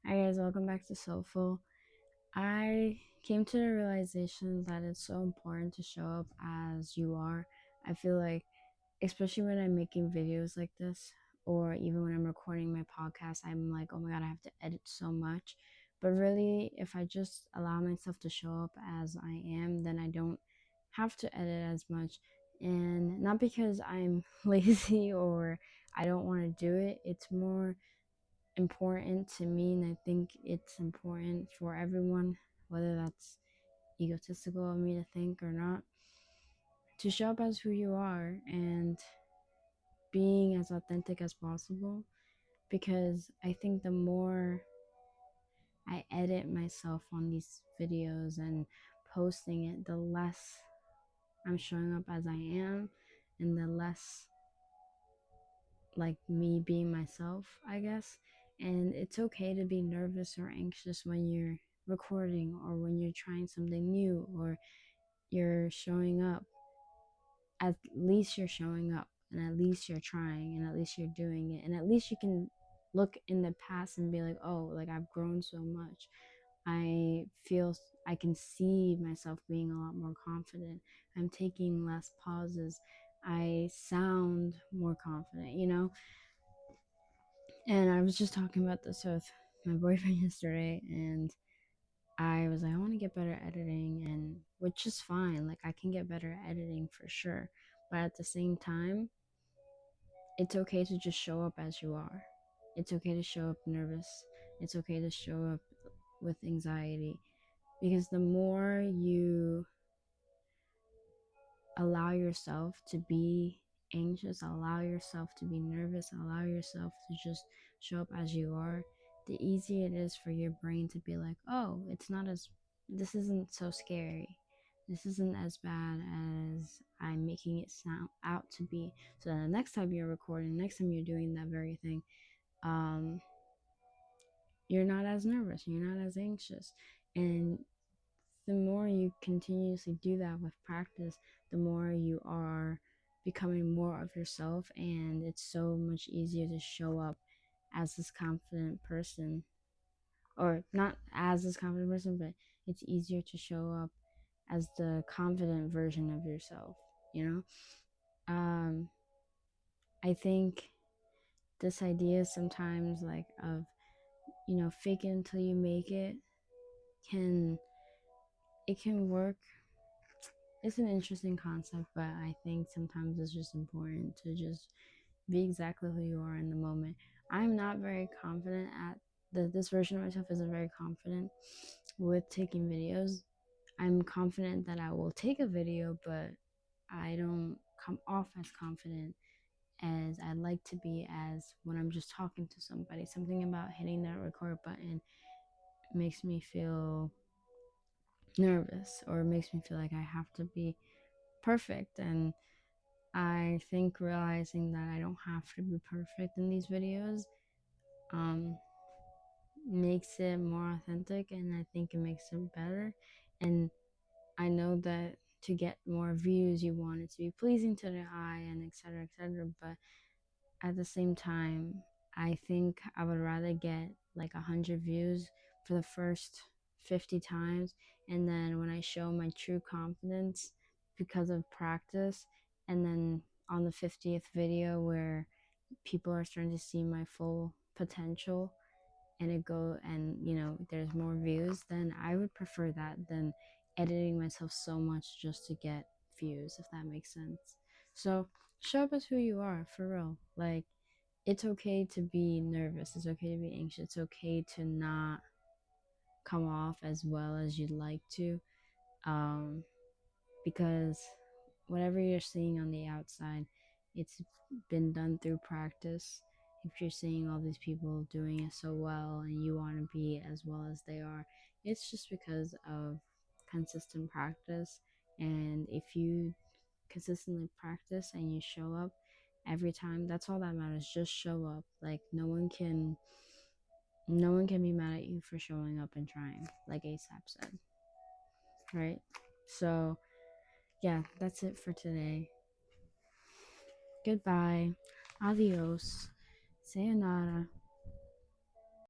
Hi guys, welcome back to Soulful. I came to the realization that it's so important to show up as you are. I feel like, especially when I'm making videos like this, or even when I'm recording my podcast, I'm like, oh my god, I have to edit so much. But really, if I just allow myself to show up as I am, then I don't have to edit as much. And not because I'm lazy or I don't want to do it, it's more important to me, and I think it's important for everyone, whether that's egotistical of me to think or not, to show up as who you are and being as authentic as possible. Because I think the more I edit myself on these videos and posting it, the less I'm showing up as I am, and the less like me being myself, I guess. And it's okay to be nervous or anxious when you're recording or when you're trying something new or you're showing up. At least you're showing up, and at least you're trying, and at least you're doing it, and at least you can look in the past and be like, oh, like I've grown so much. I feel I can see myself being a lot more confident. I'm taking less pauses. I sound more confident, And I was just talking about this with my boyfriend yesterday, and I was like, I want to get better at editing, and which is fine. Like, I can get better at editing for sure. But at the same time, it's okay to just show up as you are. It's okay to show up nervous. It's okay to show up with anxiety. Because the more you allow yourself to be anxious, allow yourself to be nervous, allow yourself to just show up as you are, the easier it is for your brain to be like, oh, this isn't so scary. This isn't as bad as I'm making it sound out to be. So then the next time you're recording, next time you're doing that very thing, um, you're not as nervous, you're not as anxious. And the more you continuously do that with practice, the more you are becoming more of yourself, and it's so much easier to show up as this confident person, or not as this confident person, but it's easier to show up as the confident version of yourself, you know? I think this idea sometimes, like, of, fake it until you make it, can it can work. It's an interesting concept, but I think sometimes it's just important to just be exactly who you are in the moment. I'm not very confident at this version of myself isn't very confident with taking videos. I'm confident that I will take a video, but I don't come off as confident as I'd like to be as when I'm just talking to somebody. Something about hitting that record button makes me feel nervous, or makes me feel like I have to be perfect. And I think realizing that I don't have to be perfect in these videos um, makes it more authentic, and I think it makes it better. And I know that to get more views, you want it to be pleasing to the eye, and etc. etc. But at the same time, I think I would rather get like 100 views for the first 50 times, and then when I show my true confidence because of practice, and then on the 50th video where people are starting to see my full potential, and there's more views, then I would prefer that than editing myself so much just to get views, if that makes sense. So show up as who you are, for real. Like, it's okay to be nervous, it's okay to be anxious, it's okay to not come off as well as you'd like to, um, because whatever you're seeing on the outside, it's been done through practice. If you're seeing all these people doing it so well and you want to be as well as they are, it's just because of consistent practice. And if you consistently practice and you show up every time, that's all that matters. Just show up. Like, no one can be mad at you for showing up and trying, like ASAP said, right? So yeah, that's it for today. Goodbye. Adios. Sayonara.